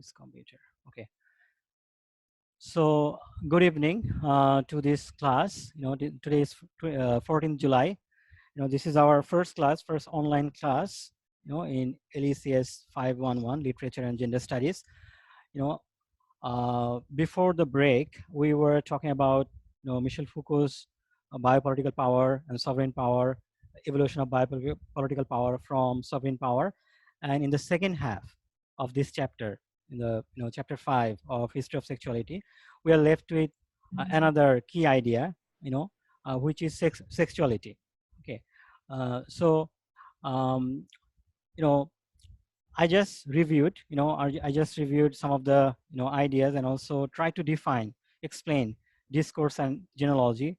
this computer. Okay. So good evening to this class. Today is 14th July. This is our first class, first online class. In LECS 511, Literature and Gender Studies. Before the break, we were talking about Michel Foucault's biopolitical power and sovereign power, evolution of biopolitical power from sovereign power, and in the second half of this chapter, in the chapter 5 of History of Sexuality, we are left with another key idea, which is sexuality. Okay, so um, you know I just reviewed, I just reviewed some of the, ideas, and also try to define, explain discourse and genealogy,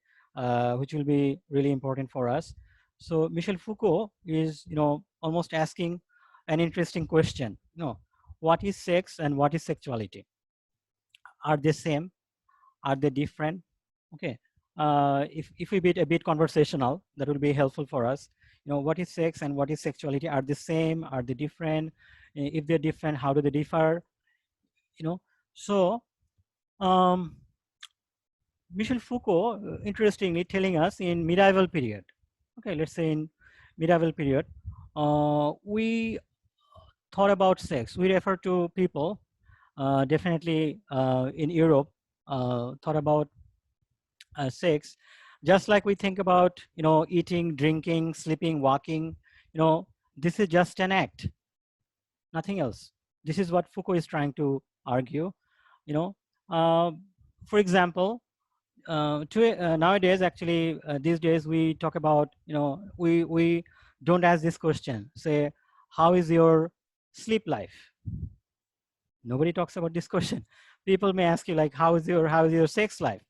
which will be really important for us. So Michel Foucault is, almost asking an interesting question. What is sex and what is sexuality? Are they same? Are they different? Okay. If we be a bit conversational, that will be helpful for us. What is sex and what is sexuality? Are they same? Are they different? If they're different, how do they differ? So Michel Foucault, interestingly, telling us in medieval period. Okay, let's say in medieval period, we thought about sex. We refer to people, definitely in Europe, thought about sex, just like we think about eating, drinking, sleeping, walking. This is just an act, nothing else. This is what Foucault is trying to argue. Uh, for example, nowadays, actually, these days we talk about, we don't ask this question, say, how is your sleep life? Nobody talks about this question. People may ask you, like, how is your sex life?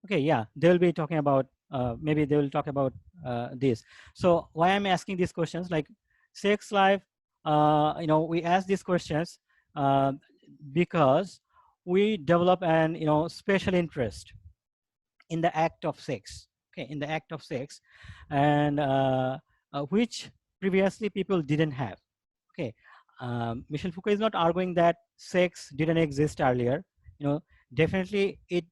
Okay, yeah, they'll be talking about, maybe they will talk about this. So why I'm asking these questions, like sex life, we ask these questions because we develop an, special interest in the act of sex, okay, in the act of sex, and which previously people didn't have. Okay, Michel Foucault is not arguing that sex didn't exist earlier. Definitely it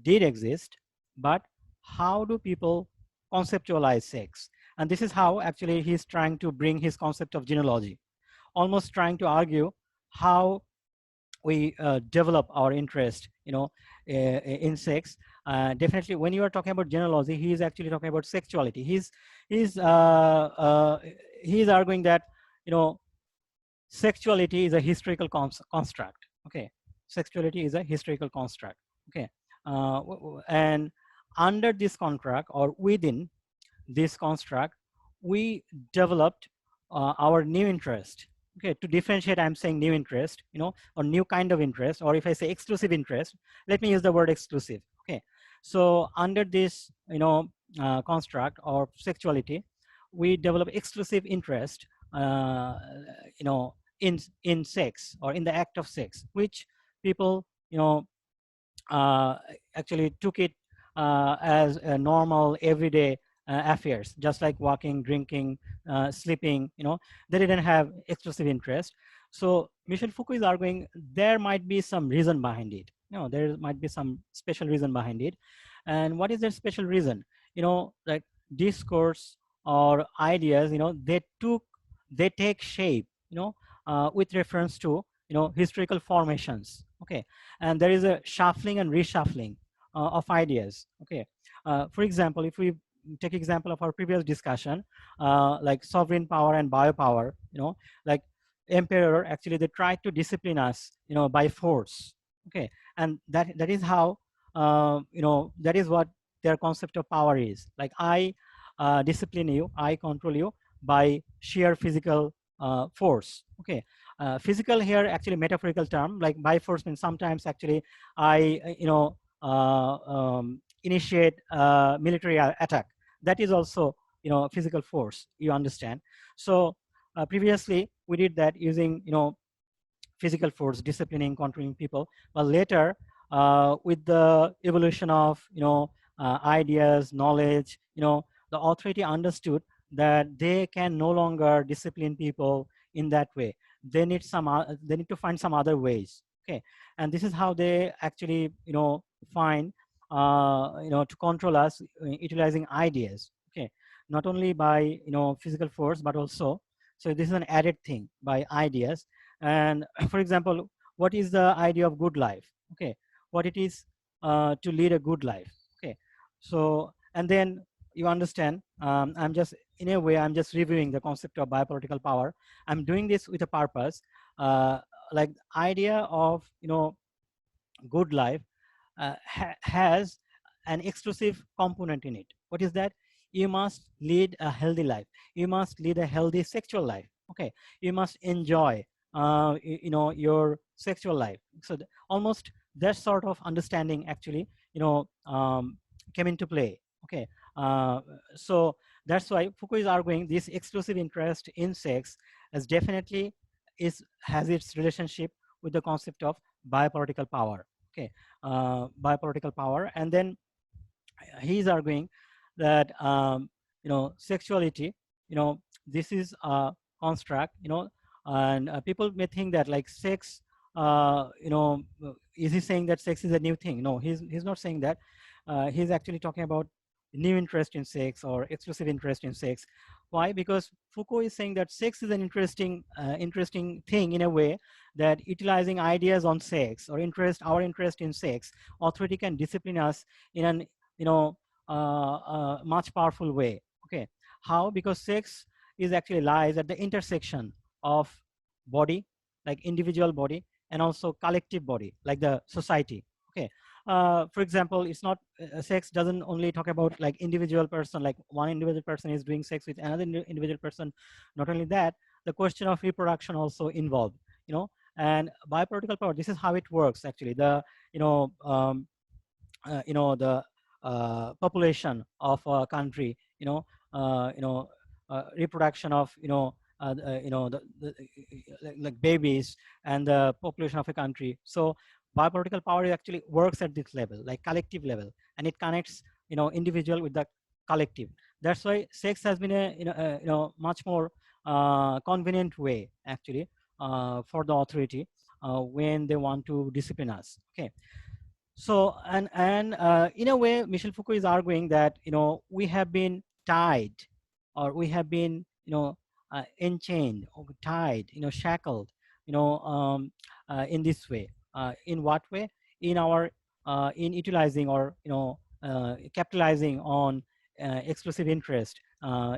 did exist, but how do people conceptualize sex? And this is how actually he's trying to bring his concept of genealogy, almost trying to argue how we develop our interest, in sex. Definitely, when you are talking about genealogy, he is actually talking about sexuality. He's arguing that sexuality is a historical construct. Okay, sexuality is a historical construct. Okay, and under this contract or within this construct, we developed our new interest. Okay, to differentiate, I'm saying new interest, or new kind of interest, or if I say exclusive interest, let me use the word exclusive. Okay, so under this, construct or sexuality, we develop exclusive interest, in sex or in the act of sex, which people, uh, actually took it as a normal everyday affairs, just like walking, drinking, sleeping. They didn't have exclusive interest. So Michel Foucault is arguing there might be some reason behind it. There might be some special reason behind it. And what is that special reason? Like discourse or ideas, they take shape, with reference to, historical formations. Okay, and there is a shuffling and reshuffling of ideas. Okay, for example, if we take example of our previous discussion, like sovereign power and biopower, like emperor, actually they try to discipline us, by force. Okay, and that is how, that is what their concept of power is. Like I discipline you, I control you by sheer physical force. Okay, physical here actually metaphorical term, like by force means sometimes actually I initiate military attack. That is also physical force, you understand. So previously we did that using physical force, disciplining, controlling people. But later, with the evolution of ideas, knowledge, the authority understood that they can no longer discipline people in that way. they need to find some other ways. Okay, and this is how they actually find to control us utilizing ideas. Okay, not only by physical force, but also, so this is an added thing by ideas. And for example, what is the idea of good life? Okay, what it is to lead a good life. Okay, so and then you understand, I'm just in a way I'm just reviewing the concept of biopolitical power. I'm doing this with a purpose, uh, like idea of good life has an exclusive component in it. What is that? You must lead a healthy life. You must lead a healthy sexual life. Okay, you must enjoy your sexual life. So almost that sort of understanding actually came into play. Okay, uh, so that's why Foucault is arguing this exclusive interest in sex as definitely has its relationship with the concept of biopolitical power. Okay, biopolitical power. And then he's arguing that sexuality, this is a construct, and people may think that like sex, is he saying that sex is a new thing? No, he's not saying that. He's actually talking about new interest in sex or exclusive interest in sex. Why? Because Foucault is saying that sex is an interesting thing in a way that utilizing ideas on sex or our interest in sex, authority can discipline us in an much powerful way. Okay, how? Because sex is actually lies at the intersection of body, like individual body, and also collective body, like the society. Okay, for example, it's not sex doesn't only talk about like individual person, like one individual person is doing sex with another individual person. Not only that, the question of reproduction also involved. And biopolitical power. This is how it works actually. The the population of a country, reproduction of like babies and the population of a country. So biopolitical power actually works at this level, like collective level, and it connects individual with the collective. That's why sex has been a much more convenient way actually for the authority when they want to discipline us. Okay, so and in a way, Michel Foucault is arguing that we have been tied, or we have been enchained, or tied, shackled, in this way. In what way? In our in utilizing or capitalizing on exclusive interest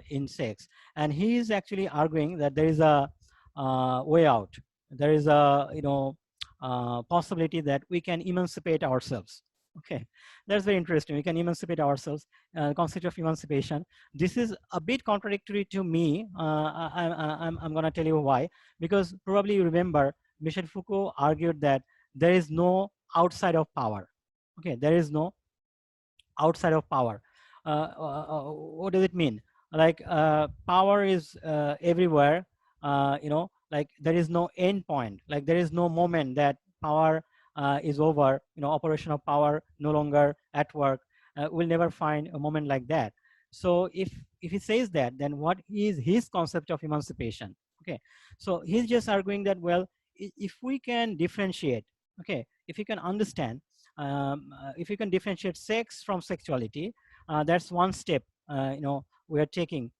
in sex. And he is actually arguing that there is a way out. There is a possibility that we can emancipate ourselves. Okay, that's very interesting. We can emancipate ourselves. Concept of emancipation. This is a bit contradictory to me. I'm going to tell you why. Because probably you remember, Michel Foucault argued that there is no outside of power. Okay, there is no outside of power. What does it mean? Like power is everywhere. Like there is no end point. Like there is no moment that power is over. Operation of power no longer at work. We'll never find a moment like that. So if he says that, then what is his concept of emancipation? Okay, so he's just arguing that, well, if we can differentiate, okay, if you can understand, if you can differentiate sex from sexuality, that's one step we are taking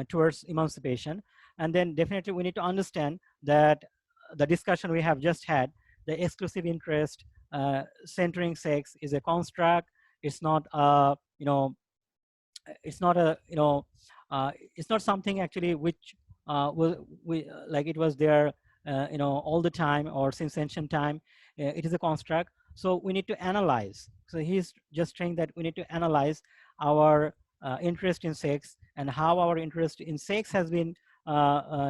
towards emancipation. And then definitely we need to understand that the discussion we have just had, the exclusive interest centering sex is a construct. It's not it's not a it's not something actually which like it was there all the time or since ancient time. It is a construct, so we need to analyze. So he's just saying that we need to analyze our interest in sex and how our interest in sex has been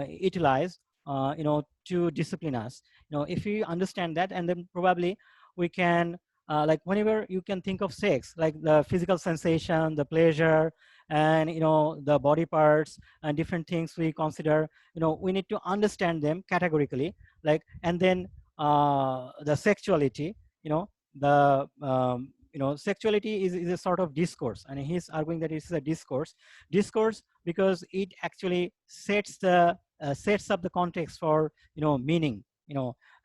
utilized to discipline us. If we understand that, and then probably we can like whenever you can think of sex, like the physical sensation, the pleasure, and the body parts and different things we consider, we need to understand them categorically, like. And then the sexuality, the sexuality is a sort of discourse, and he's arguing that it's a discourse because it actually sets the sets up the context for meaning,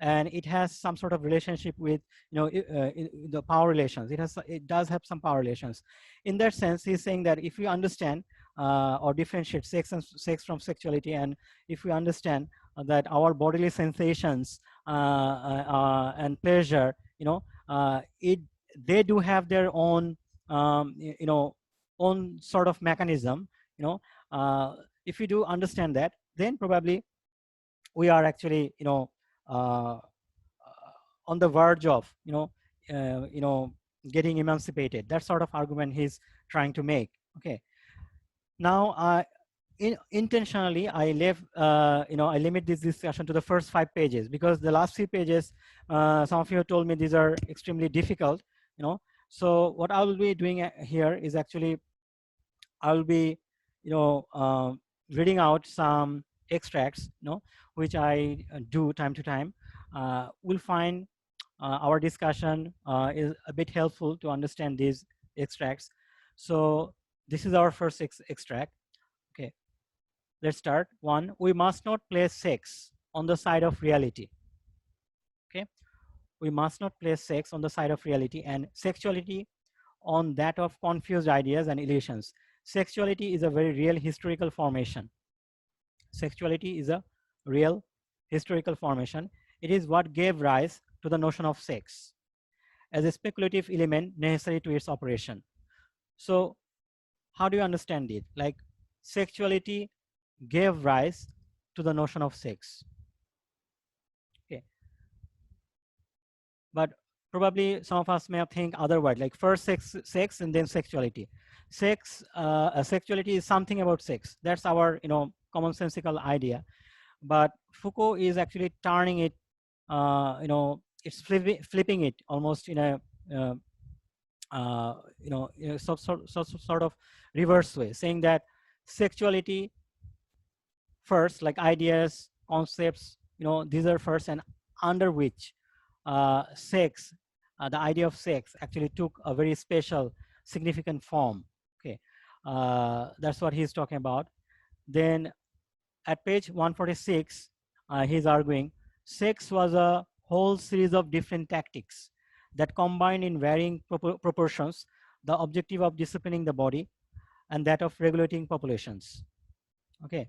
and it has some sort of relationship with the power relations. It does have some power relations. In that sense, he's saying that if we understand or differentiate sex from sexuality, and if we understand that our bodily sensations and pleasure, it they do have their own own sort of mechanism. If we do understand that, then probably we are actually uh, on the verge of getting emancipated. That sort of argument he's trying to make. Okay. Now, intentionally, I left, I limit this discussion to the first 5 pages, because the last 3 pages, some of you have told me these are extremely difficult. So what I will be doing here is actually I will be, reading out some extracts, which I do time to time. We'll find our discussion is a bit helpful to understand these extracts. So this is our first extract. Okay, let's start. 1, we must not place sex on the side of reality. Okay, we must not place sex on the side of reality and sexuality on that of confused ideas and illusions. Sexuality is a very real historical formation. Sexuality is a real historical formation. It is what gave rise to the notion of sex as a speculative element necessary to its operation. So how do you understand it? Like, sexuality gave rise to the notion of sex. Okay. But probably some of us may think otherwise, like first sex and then sexuality. Sexuality is something about sex. That's our commonsensical idea. But Foucault is actually turning it, it's flipping it almost in a sort of reverse way, saying that sexuality first, like ideas, concepts, these are first, and under which sex, the idea of sex actually took a very special, significant form. Okay, that's what he's talking about. Then at page 146, he's arguing sex was a whole series of different tactics that combined in varying proportions the objective of disciplining the body and that of regulating populations. Okay,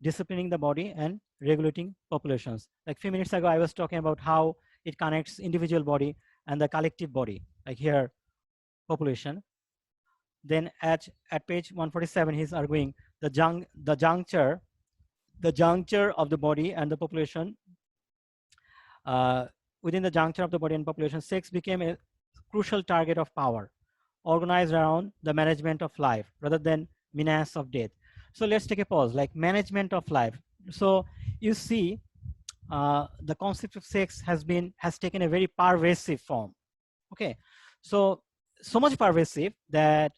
disciplining the body and regulating populations. Like a few minutes ago, I was talking about how it connects individual body and the collective body, like here, population. Then at page 147, he's arguing the juncture of the body and the population. Within the juncture of the body and population, sex became a crucial target of power, organized around the management of life rather than menace of death. So let's take a pause, like management of life. So you see, the concept of sex has taken a very pervasive form. Okay, so much pervasive that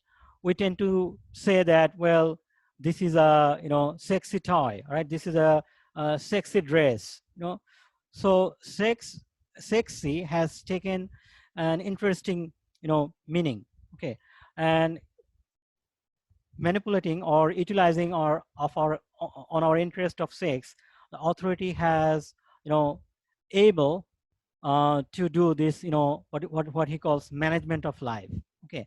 we tend to say that, well, this is a sexy toy, right? This is a sexy dress, So sexy has taken an interesting meaning. Okay, and manipulating or utilizing on our interest of sex, the authority has able to do this, what he calls management of life. Okay,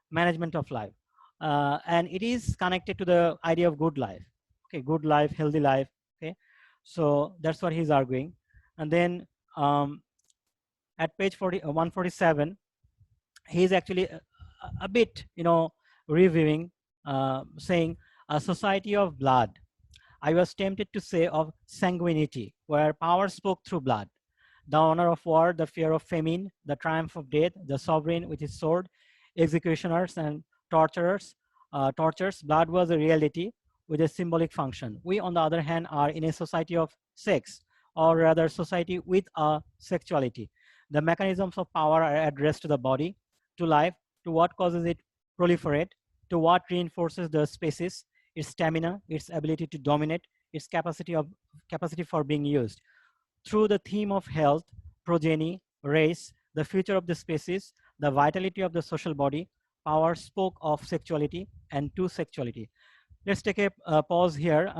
management of life, and it is connected to the idea of good life. Okay, good life, healthy life. Okay, so that's what he's arguing. And then at page 147, he's actually a bit reviewing, saying a society of blood. I was tempted to say of sanguinity, where power spoke through blood. The honor of war, the fear of famine, the triumph of death, the sovereign with his sword, executioners and torturers. Blood was a reality with a symbolic function. We, on the other hand, are in a society of sex, or rather society with a sexuality. The mechanisms of power are addressed to the body, to life, to what causes it proliferate, to what reinforces the species, its stamina, its ability to dominate, its capacity for being used. Through the theme of health, progeny, race, the future of the species, the vitality of the social body, power spoke of sexuality and to sexuality. let's take a pause here.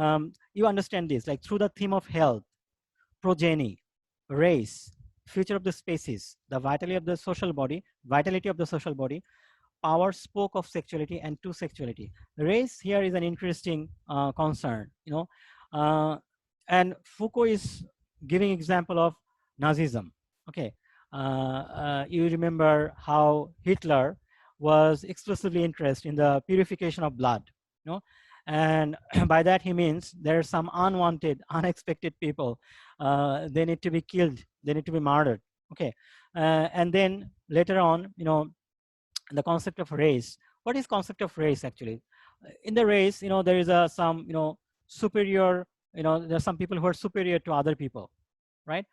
You understand this, like through the theme of health, progeny, race, future of the species, the vitality of the social body, Power spoke of sexuality and to sexuality. Race here is an interesting concern, uh, and Foucault is giving example of Nazism. Okay, you remember how Hitler was exclusively interested in the purification of blood, and by that he means there are some unwanted, unexpected people. They need to be killed. They need to be murdered. Okay, and then later on, the concept of race. What is concept of race actually? In the race, there is a some superior. There are some people who are superior to other people, right?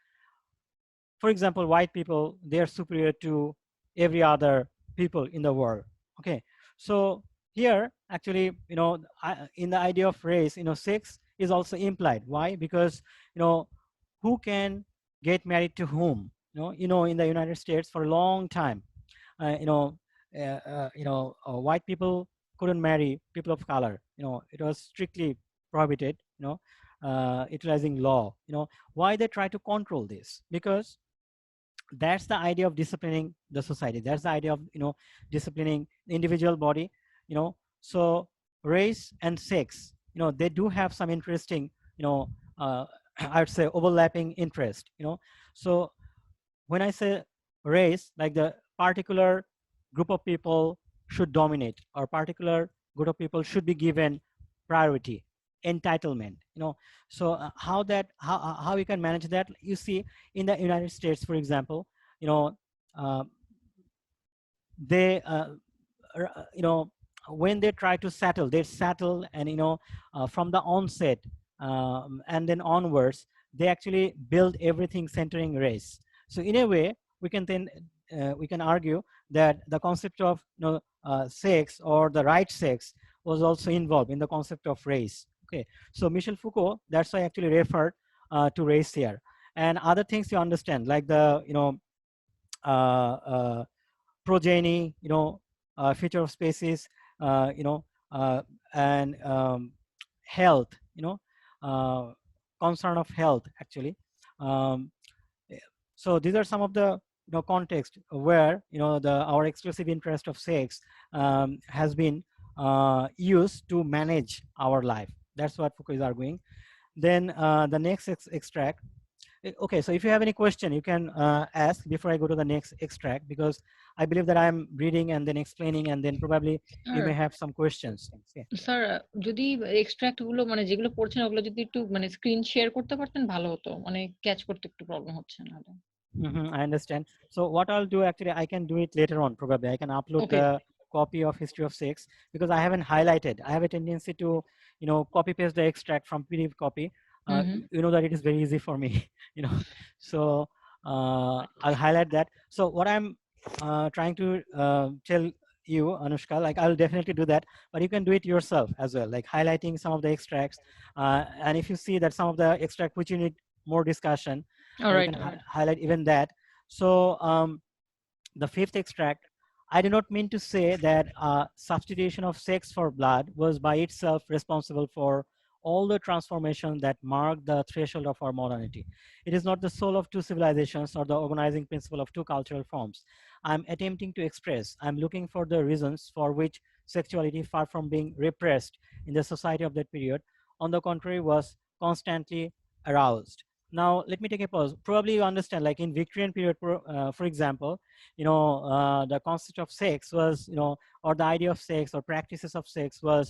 For example, white people, they are superior to every other people in the world. Okay, so here actually, in the idea of race, sex is also implied. Why? Because who can get married to whom? In the United States for a long time, uh, you know, white people couldn't marry people of color. It was strictly prohibited. Utilizing law. Why they try to control this? Because that's the idea of disciplining the society. That's the idea of disciplining the individual body. So race and sex. They do have some interesting. I would say overlapping interest. So when I say race, like the particular group of people should dominate, or particular group of people should be given priority, entitlement. So how we can manage that? You see, in the United States, for example, you know, uh, they when they try to settle, they settle, and from the onset, and then onwards, they actually build everything centering race. So in a way, we can argue that the concept of sex, or the right sex, was also involved in the concept of race. Okay, so Michel Foucault, that's why I actually referred to race here, and other things you understand, like the uh, uh, progeny, future of species, uh, and health, uh, concern of health actually. Um, so these are some of the context where our exclusive interest of sex has been used to manage our life. That's what Foucault is arguing. Then the next extract. Okay, so if you have any question, you can ask before I go to the next extract, because I believe that I'm reading and then explaining, and then probably you may Sir, have some questions. Okay. Sir যদি extract গুলো মানে যেগুলো পড়ছেন ওগুলো যদি একটু মানে screen share করতে পারতেন ভালো হতো, মানে ক্যাচ করতে একটু প্রবলেম হচ্ছে নাহলে। I understand. So what I'll do, actually, I can do it later on. Probably I can upload okay. the copy of History of Sex, because I haven't highlighted. I have a tendency to, copy paste the extract from PDF copy. Hmm, hmm. You know that it is very easy for me. So I'll highlight that. So what I'm trying to tell you, Anushka, like I'll definitely do that, but you can do it yourself as well, like highlighting some of the extracts. And if you see that some of the extract which you need more discussion, you alright, can alright. highlight even that. So the fifth extract, I do not mean to say that substitution of sex for blood was by itself responsible for all the transformation that marked the threshold of our modernity. It is not the soul of two civilizations or the organizing principle of two cultural forms. I'm attempting to express, I'm looking for the reasons for which sexuality, far from being repressed in the society of that period, on the contrary, was constantly aroused. Now, let me take a pause. Probably you understand, like in Victorian period, for example, the concept of sex was, or the idea of sex or practices of sex was,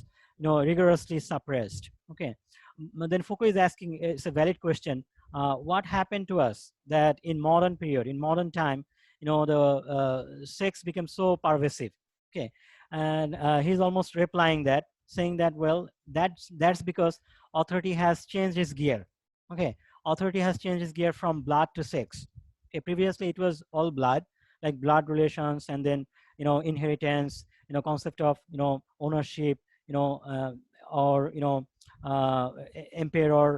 rigorously suppressed. Okay. Then Foucault is asking, it's a valid question. What happened to us that in modern period, in modern time, the sex became so pervasive? Okay. And he's almost replying that, saying that, well, that's because authority has changed its gear. Okay. Authority has changed its gear from blood to sex. Okay. Previously, it was all blood, like blood relations, and then inheritance, concept of ownership, or emperor,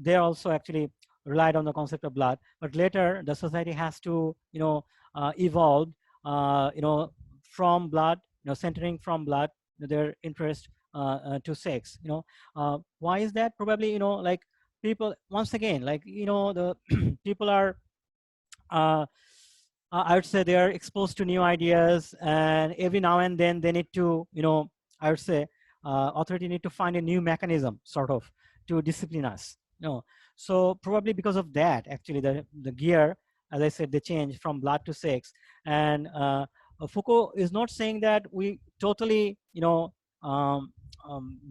they're also actually relied on the concept of blood. But later the society has to evolve, from blood, centering from blood, their interest to sex. Why is that? Probably, like people, once again, like, the people are, uh, I would say, they are exposed to new ideas, and every now and then they need to, I would say, authority need to find a new mechanism, sort of, to discipline us. So probably because of that, actually, the gear, as I said, they change from blood to sex. And Foucault is not saying that we totally, um,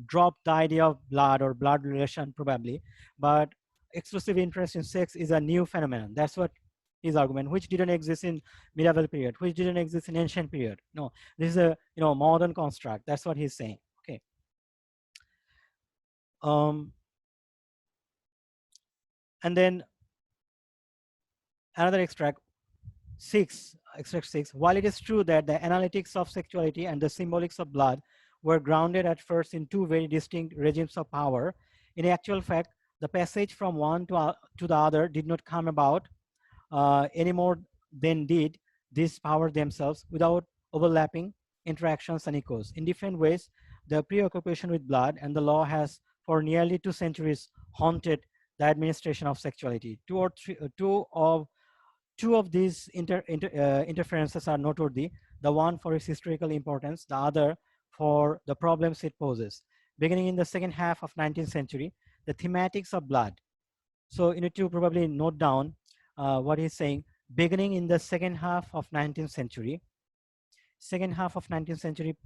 drop the idea of blood or blood relation, probably, but exclusive interest in sex is a new phenomenon. That's what his argument, which didn't exist in medieval period, which didn't exist in ancient period. No, this is a modern construct. That's what he's saying. Okay. And then another extract six. While it is true that the analytics of sexuality and the symbolics of blood were grounded at first in two very distinct regimes of power, in actual fact, the passage from one to the other did not come about any more than did these powers themselves, without overlapping interactions and echoes. In different ways, the preoccupation with blood and the law has for nearly 2 centuries haunted the administration of sexuality. Two of these interferences are noteworthy, the one for its historical importance, the other for the problems it poses. Beginning in the second half of 19th century, the thematics of blood. So you need to probably note down what he's saying. Beginning in the second half of 19th century,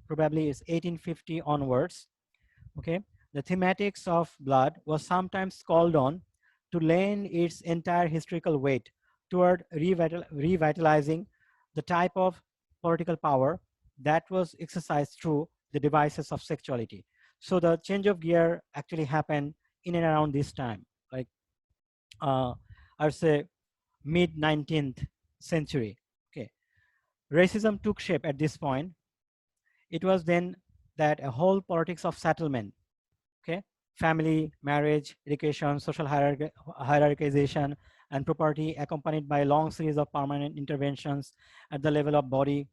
probably is 1850 onwards. Okay, the thematics of blood was sometimes called on to lend its entire historical weight toward revitalizing the type of political power that was exercised through the devices of sexuality. So the change of gear actually happened in and around this time, like I would say mid 19th century. Okay, racism took shape at this point. It was then that a whole politics of settlement, okay, family, marriage, education, social hierarchization, and property, accompanied by a long series of permanent interventions at the level of body,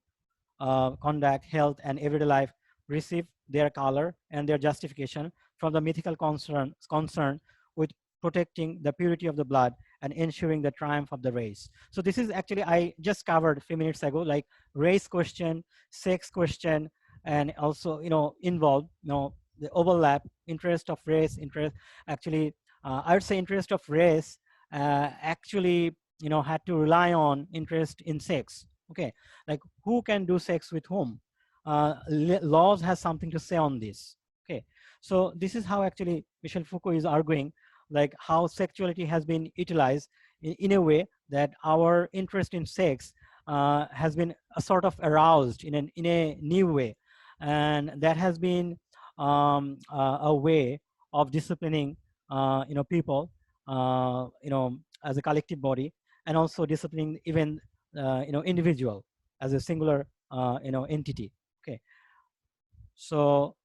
conduct, health, and everyday life, receive their color and their justification from the mythical concern with protecting the purity of the blood and ensuring the triumph of the race. So this is actually, I just covered a few minutes ago, like race question, sex question, and also, involved, the overlap, interest of race, interest, actually, I would say interest of race actually, had to rely on interest in sex. Okay, like who can do sex with whom? Laws has something to say on this. Okay, so this is how actually Michel Foucault is arguing, like how sexuality has been utilized in a way that our interest in sex has been sort of aroused in a new way, and that has been a way of disciplining people, as a collective body, and also disciplining even individual as a singular entity. Okay, so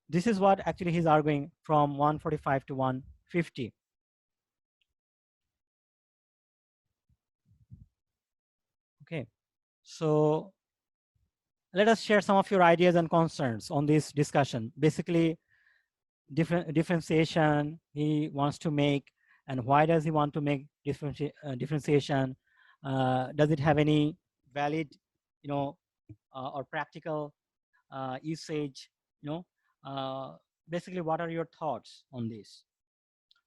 this is what actually he's arguing from 145 to 150. Okay, so let us share some of your ideas and concerns on this discussion. Basically, differentiation he wants to make, and why does he want to make differentiation? Does it have any valid, or practical usage? You know, basically, what are your thoughts on this?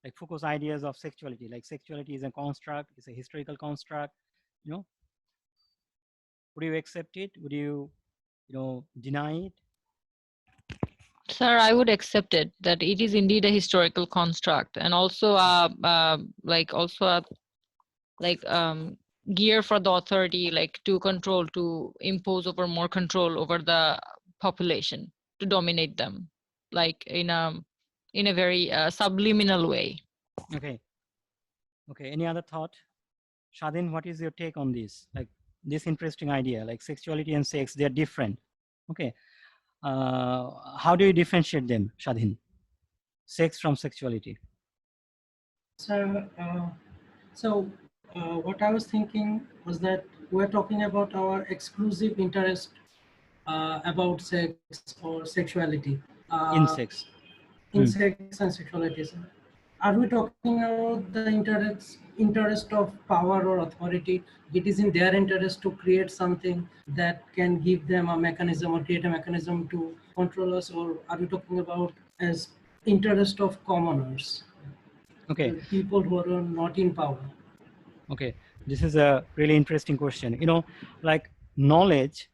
Like Foucault's ideas of sexuality, like sexuality is a construct, it's a historical construct. You know, would you accept it? Would you, deny it? Sir, I would accept it that it is indeed a historical construct, and also like gear for the authority, like to impose over more control over the population, to dominate them, like in a very subliminal way. Okay. Okay. Any other thought? Shadin, what is your take on this? Like this interesting idea, like sexuality and sex, they're different. Okay. How do you differentiate them, Shadin? Sex from sexuality. So, what I was thinking was that we're talking about our exclusive interest about sex or sexuality, in sex. in Hmm. sex and sexuality, sir. Are we talking about the interest of power or authority? It is in their interest to create something that can give them a mechanism or create a mechanism to control us, or are we talking about as interest of commoners, Okay. people who are not in power? Okay, this is a really interesting question. Like knowledge,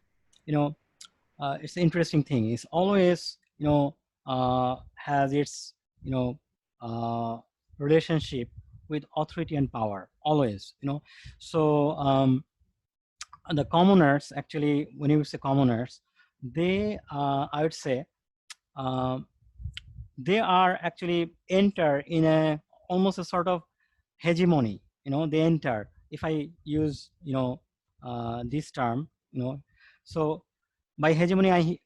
it's an interesting thing. It's always, has its, you know, uh, relationship with authority and power. Always. So the commoners, actually, when you say commoners, they, I would say, um, they are actually enter in a almost a sort of hegemony. They enter, if I use this term. So by hegemony,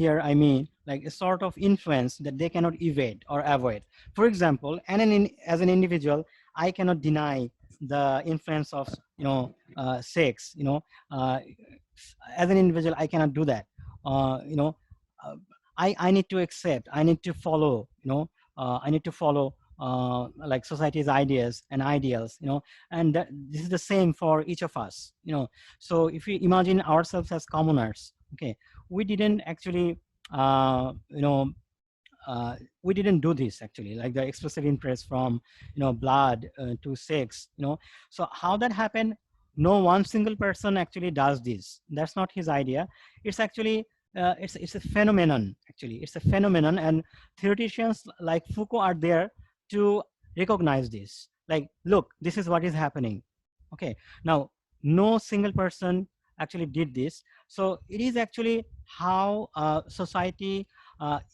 here I mean like a sort of influence that they cannot evade or avoid. For example, as an individual, I cannot deny the influence of sex. Uh, as an individual, I cannot do that. Uh, I need to accept, I need to follow, I need to follow like society's ideas and ideals, and this is the same for each of us. So if we imagine ourselves as commoners, okay, we didn't actually uh, you know uh, we didn't do this actually, like the expressive interest from blood to sex. So how that happened? No one single person actually does this. That's not his idea. It's actually it's a phenomenon. Actually, it's a phenomenon, and theoreticians like Foucault are there to recognize this. Like, look, this is what is happening. Okay, now no single person actually did this. So it is actually how society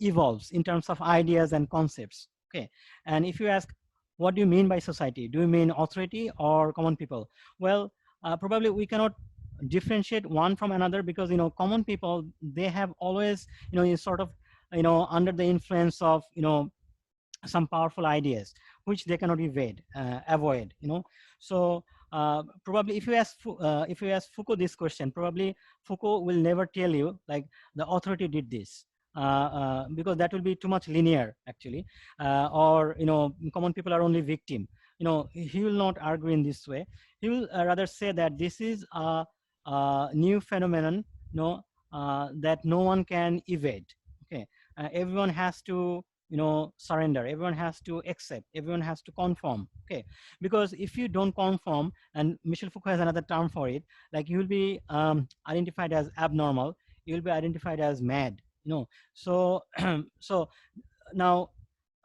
evolves in terms of ideas and concepts. Okay, and if you ask, what do you mean by society? Do you mean authority or common people? Well, probably we cannot differentiate one from another, because common people, they have always sort of under the influence of some powerful ideas which they cannot avoid. So probably if you ask Foucault this question, probably Foucault will never tell you like the authority did this, because that will be too much linear actually, or common people are only victim. He will not argue in this way. He will rather say that this is a new phenomenon, that no one can evade. Okay, everyone has to surrender, everyone has to accept, everyone has to conform. Okay, because if you don't conform, and Michel Foucault has another term for it, like you will be identified as abnormal, you will be identified as mad. So so now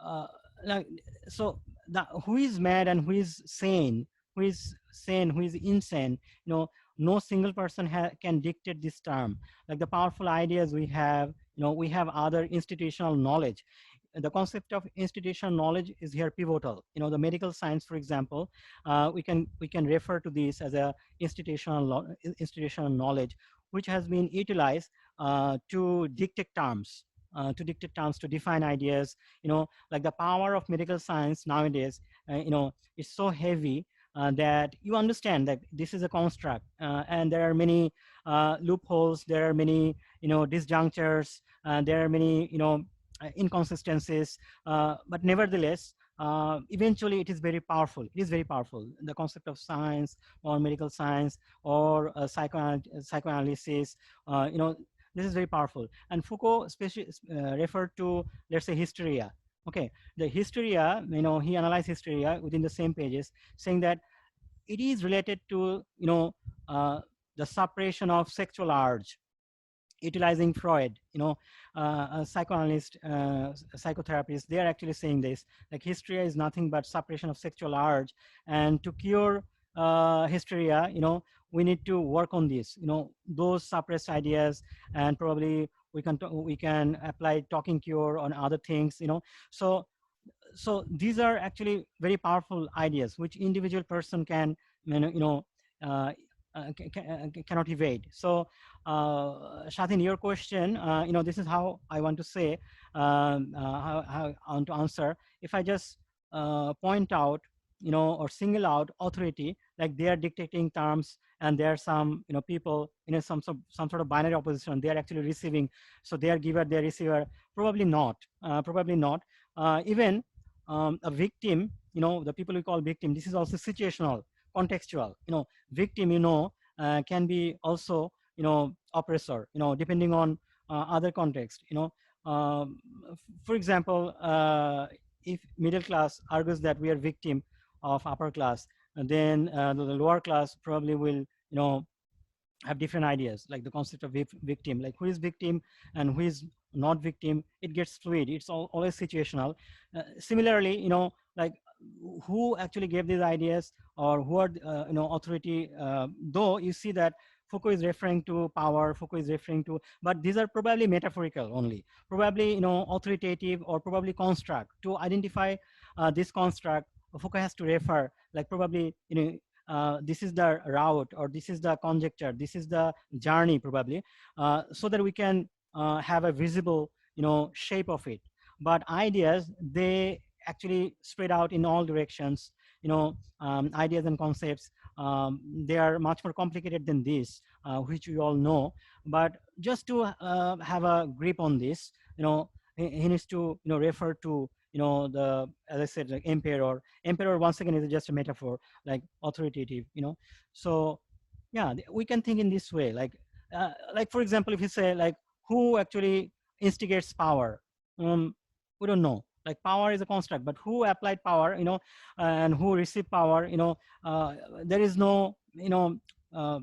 uh, like so who is mad and who is sane, who is insane, no single person can dictate this term. Like the powerful ideas we have, we have other institutional knowledge. The concept of institutional knowledge is here pivotal. The medical science, for example, we can refer to this as a institutional knowledge, which has been utilized to dictate terms, to define ideas. Like the power of medical science nowadays, is so heavy that you understand that this is a construct, and there are many loopholes, there are many disjunctures, there are many inconsistencies, but nevertheless, eventually it is very powerful. It is very powerful. The concept of science or medical science or psychoanalysis, this is very powerful. And Foucault especially referred to, let's say, hysteria. Okay, the hysteria, he analyzed hysteria within the same pages, saying that it is related to the suppression of sexual urge, utilizing Freud. Psychoanalysts, psychotherapists, they are actually saying this, like hysteria is nothing but suppression of sexual urge, and to cure hysteria, we need to work on this, those suppressed ideas, and probably we can apply talking cure on other things. So these are actually very powerful ideas which individual person can uh, cannot evade. So Shatin, your question, this is how I want to say, how I want to answer. If I just point out or single out authority, like they are dictating terms, and there are some, people in some sort of binary opposition. They are actually receiving, so they are giver, they are receiver. Probably not. Probably not. Even a victim, the people we call victim. This is also situational, contextual. Victim, can be also, oppressor. Depending on other context. Um, for example, if middle class argues that we are victim of upper class, and then the lower class probably will, have different ideas, like the concept of victim, like who is victim and who is not victim. It gets fluid. It's always situational. Similarly, like who actually gave these ideas, or who are authority, though you see that Foucault is referring to power, Foucault is referring to, but these are probably metaphorical only, probably, authoritative, or probably construct. To identify this construct, Foucault has to refer, like probably, this is the route, or this is the conjecture, this is the journey, probably, so that we can have a visible, shape of it. But ideas, they actually spread out in all directions. Ideas and concepts, they are much more complicated than this, which we all know. But just to have a grip on this, he needs to, refer to, the, as I said, like emperor. Emperor, once again, is just a metaphor, like authoritative. So yeah, we can think in this way, like for example, if you say, like, who actually instigates power, we don't know. Like, power is a construct, but who applied power, and who received power, there is no, uh,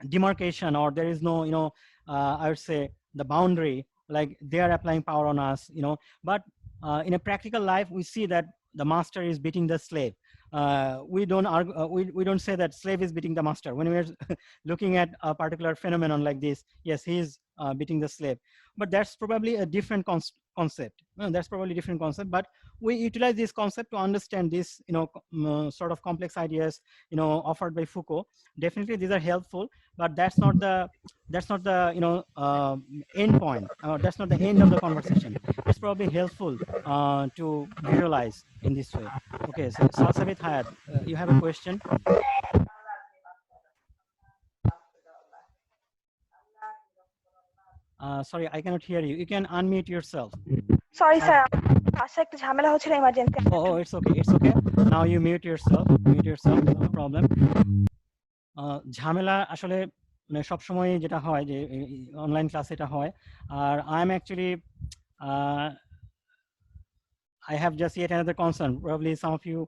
demarcation, or there is no, I would say, the boundary, like they are applying power on us. But in a practical life, we see that the master is beating the slave. We don't argue, we don't say that slave is beating the master. When we're looking at a particular phenomenon like this, yes, he is beating the slave, but that's probably a different concept. That's probably a different concept, but we utilize this concept to understand this, sort of complex ideas, offered by Foucault. Definitely these are helpful, but that's not the end point. That's not the end of the conversation. It's probably helpful to visualize in this way. Okay, so Salsabit Hayat, you have a question? Sorry, I cannot hear you. You can unmute yourself. Sorry, sir. বাসায় একটা ঝামেলা হচ্ছিল emergency. Oh, it's okay. It's okay. Now you mute yourself. Mute yourself. No problem. ঝামেলা আসলে মানে সবসময় যেটা হয় যে অনলাইন ক্লাস এটা হয়, আর I am actually I have just yet another concern. Probably some of you,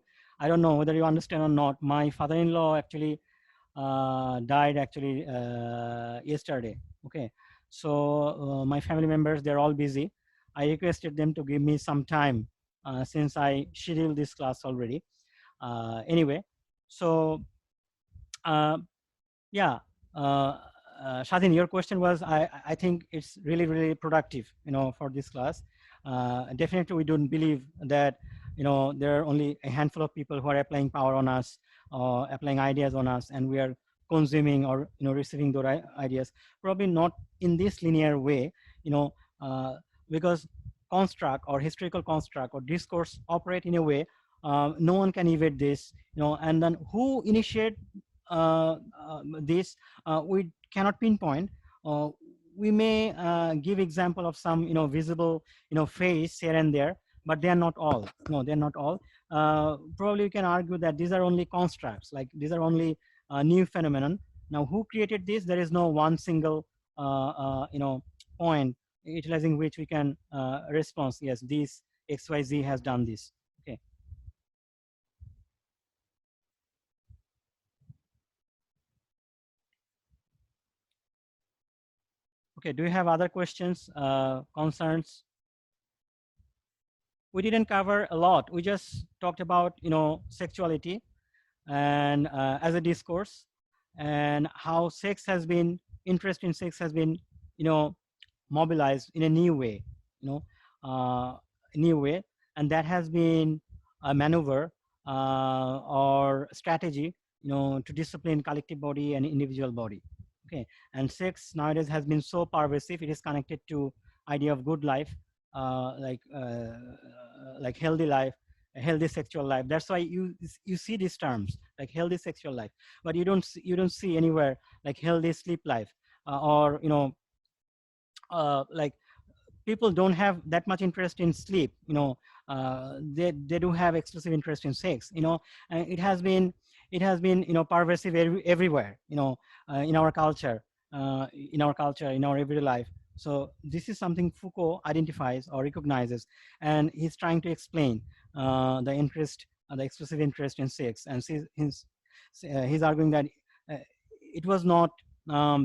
I don't know whether you understand or not. My father-in-law actually died actually yesterday. Okay, so my family members, they're all busy. I requested them to give me some time since I scheduled this class already. Anyway, so yeah, Shadin, your question was, I think it's really, really productive, for this class. Definitely, we don't believe that, there are only a handful of people who are applying power on us, applying ideas on us, and we are consuming or, receiving those ideas. Probably not in this linear way, because construct or historical construct or discourse operate in a way, no one can evade this, and then who initiate this, we cannot pinpoint. We may give example of some, visible, face here and there, but they are not all. No, they're not all. Probably we can argue that these are only constructs, like these are only new phenomenon. Now, who created this? There is no one single, point utilizing which we can respond. Yes, this XYZ has done this. Okay. Okay, do you have other questions, concerns? We didn't cover a lot. We just talked about, sexuality and as a discourse, and how sex has been, interest in sex has been, mobilized in a new way, new way, and that has been a maneuver or strategy, to discipline collective body and individual body. Okay, and sex nowadays has been so pervasive. It is connected to idea of good life, like healthy life, healthy sexual life. That's why you see these terms like healthy sexual life, but you don't see anywhere like healthy sleep life, or like people don't have that much interest in sleep. They do have exclusive interest in sex. And it has been pervasive everywhere. In our culture, in our everyday life. So this is something Foucault identifies or recognizes, and he's trying to explain the exclusive interest in sex, and he's arguing that it was not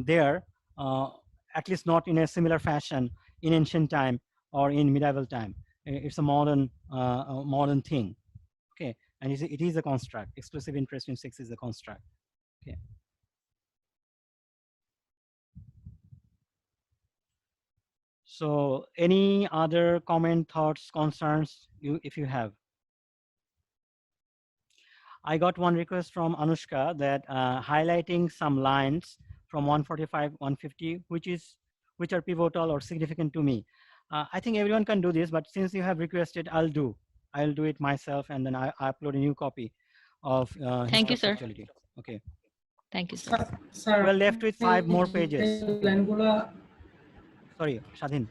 there, uh, at least not in a similar fashion in ancient time or in medieval time. It's a modern thing. Okay, and it is a construct. Exclusive interest in sex is a construct. Okay. So any other comment, thoughts, concerns if you have? I got one request from Anushka that highlighting some lines from 145, 150, which are pivotal or significant to me. I think everyone can do this, but since you have requested, I'll do it myself, and then I upload a new copy of Thank History you, of sir. Sexuality. Okay. Thank you, sir. Sir, We're left with 5 more pages. Okay. লাইনগুলো Sorry, Shadhin.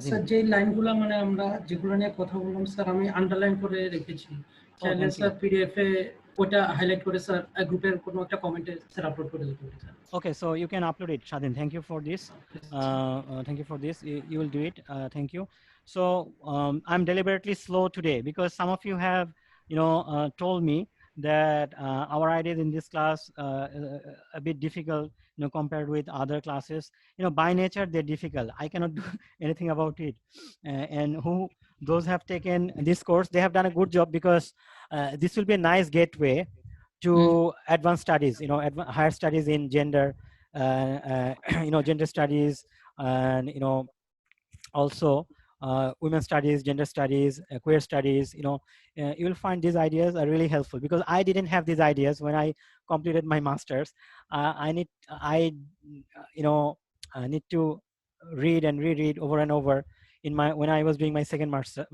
Sir যে লাইনগুলো মানে আমরা যেগুলো নিয়ে কথা বললাম sir আমি আন্ডারলাইন করে রেখেছি চাইলে thank স্যার you. পিডিএফ এ ওটা হাইলাইট করে স্যার গ্রুপের কোনো একটা কমেন্টে স্যার আপলোড করে দিতে পারি sir Okay, so you can upload it, Shadhin. Thank you for this. Thank you for this. You will do it. Thank you. So I'm deliberately slow today because some of you have, told me that our ideas in this class a bit difficult, compared with other classes. By nature they're difficult. I cannot do anything about it. And those have taken this course, they have done a good job because this will be a nice gateway to advanced studies, higher studies in gender, gender studies, and also women studies, gender studies, queer studies. You will find these ideas are really helpful because I didn't have these ideas when I completed my masters. I need to read and reread over and over when I was doing my second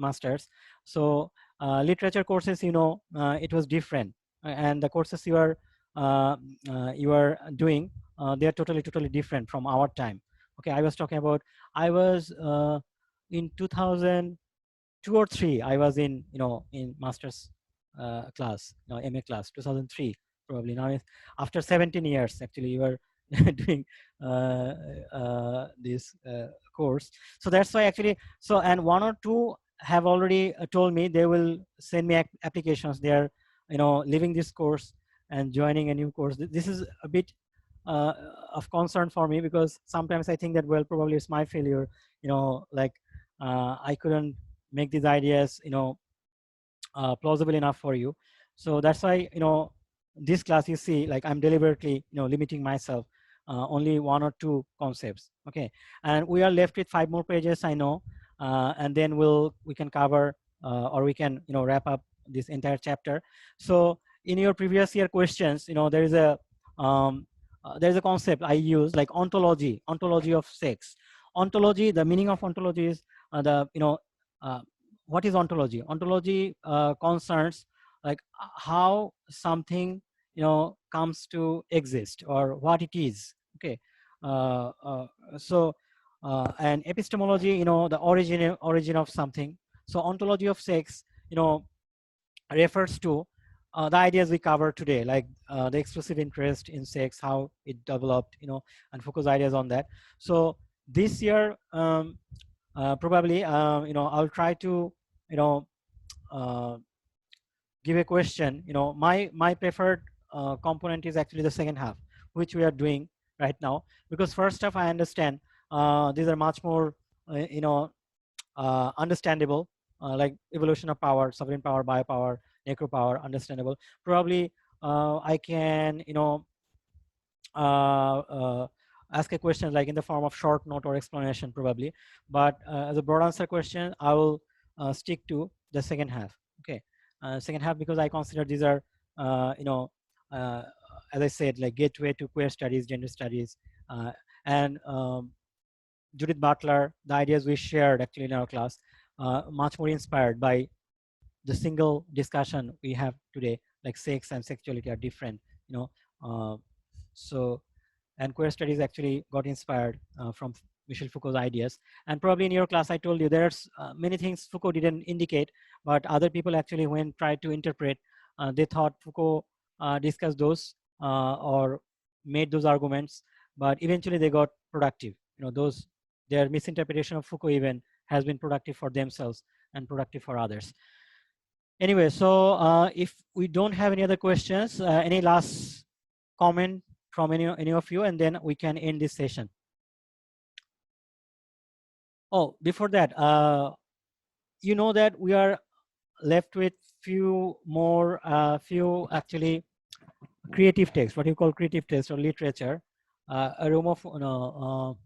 masters. So literature courses, it was different, and the courses you are doing, they are totally different from our time. Okay, I was talking about, I was in 2002 or 3, I was in in master's class, MA class, 2003 probably. Now after 17 years actually you are doing this course. So that's why actually, so, and 1 or 2 have already told me they will send me applications. They are leaving this course and joining a new course. This is a bit uh, of concern for me because sometimes I think that, well, probably it's my failure, like I couldn't make these ideas plausible enough for you. So that's why this class, you see, like I'm deliberately limiting myself only 1 or 2 concepts. Okay, and we are left with 5 more pages, I know, and then we can cover or we can wrap up this entire chapter. So in your previous year questions, there is a concept I use, like ontology of sex. Ontology, the meaning of ontology is what is ontology? Ontology concerns like how something comes to exist or what it is. Okay, so and epistemology, the origin of something. So ontology of sex, refers to the ideas we covered today, like the exclusive interest in sex, how it developed, and focus ideas on that. So this year, probably, I'll try to, uh, give a question. My preferred component is actually the second half, which we are doing right now, because first half I understand these are much more, understandable, like evolution of power, sovereign power, biopower, necro power, understandable. Probably I can, ask a question like in the form of short note or explanation probably, but as a broad answer question, I will stick to the second half. Okay, second half, because I consider these are, uh, as I said, like gateway to queer studies, gender studies, and Judith Butler, the ideas we shared actually in our class, much more inspired by the single discussion we have today, like sex and sexuality are different, you know. So, and queer studies actually got inspired from Michel Foucault's ideas. And probably in your class, I told you there's many things Foucault didn't indicate, but other people actually, when tried to interpret, they thought Foucault discussed those or made those arguments, but eventually they got productive. You know, those, their misinterpretation of Foucault even has been productive for themselves and productive for others. Anyway, so if we don't have any other questions, any last comment from any of you, and then we can end this session. Oh, before that, you know that we are left with few more, few actually creative text, what you call creative text or literature, a room of, you know,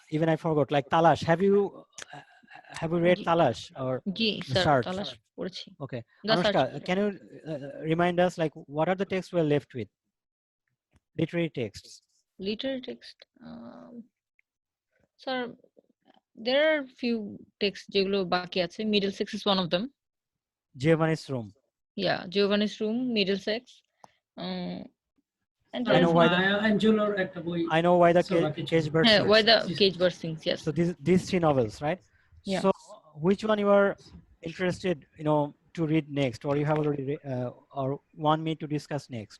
even I forgot, like Talash. Have you read Talash or Ji, the sir, Search? Talash পড়েছি। Okay, The Search Anushka, পড়েছি। can you remind us, like, what are the texts we're left with? Literary texts. Literary text. Sir, there are few texts যেগুলো বাকি আছে। Middlesex is one of them. Giovanni's Room. Yeah, Giovanni's Room, Middlesex. And I know why the, Maya Angeloর একটা বই I know why the সরা কিছু। cage bird yeah, sings. why the Yes. cage bird sings, yes. So these three novels, right? Yeah. So which one you are interested, you know, to read next, or you have already or want me to discuss next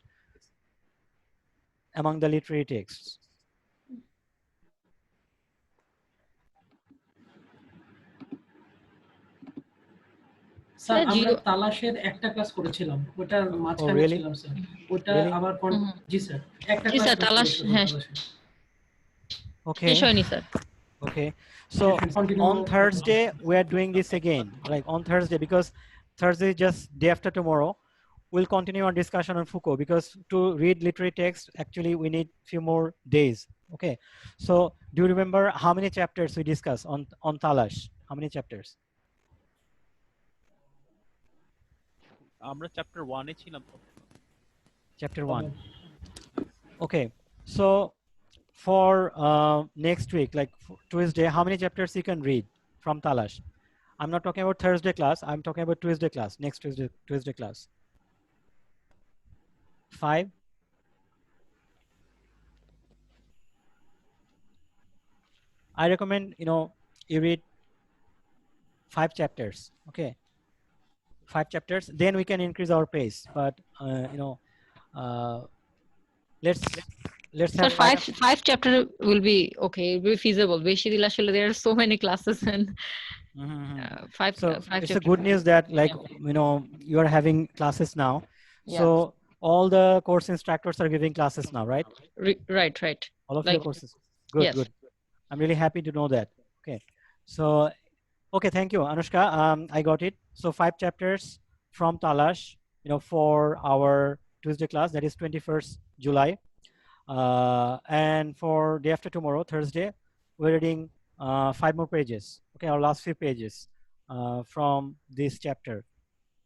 among the literary texts? Sir Yeah, আমরা Geo- তালাশের একটা class করেছিলাম, ওটার মাঝখানে really? ছিলাম sir. ওটা Really? আবার জি sir, একটা জি class sir, miss তালাশ, করেছিলাম হ্যাঁ, তালাশের। Okay. শেষ হয়নি sir. Okay. So Continue. on Thursday we are doing this again, like on Thursday, because Thursday is just day after tomorrow. We'll continue our discussion on Foucault, because to read literary text, actually we need few more days. Okay. So do you remember how many chapters we discussed on Talash? How many chapters? আমরা chapter 1 এ ছিলাম তো। Chapter 1. Okay. So for next week, like Tuesday, how many chapters you can read from Talash? I'm not talking about Thursday class. I'm talking about Tuesday class, next Tuesday class. 5? I recommend, you know, you read 5 chapters. Okay. 5 chapters, then we can increase our pace. But you know, let's Sir, have five chapter will be okay, will be feasible. বেশি দিলে আসলে there are so many classes and five So five it's a chapter good will be- news that, like, you know, you are having classes now. Yeah. So all the course instructors are giving classes now, right? Right. All of Like- your courses. Good, Yes. good. I'm really happy to know that. Okay. So, okay, thank you, Anushka. I got it. So 5 chapters from Talash, you know, for our Tuesday class, that is 21st July. And for day after tomorrow, Thursday, we're reading 5 more pages. Okay, our last few pages from this chapter,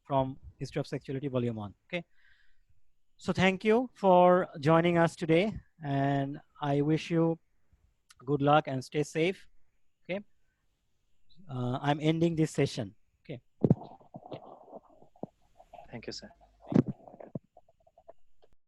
from History of Sexuality, Volume 1. Okay. So thank you for joining us today, and I wish you good luck and stay safe. Okay. I'm ending this session. Okay. Thank you, sir.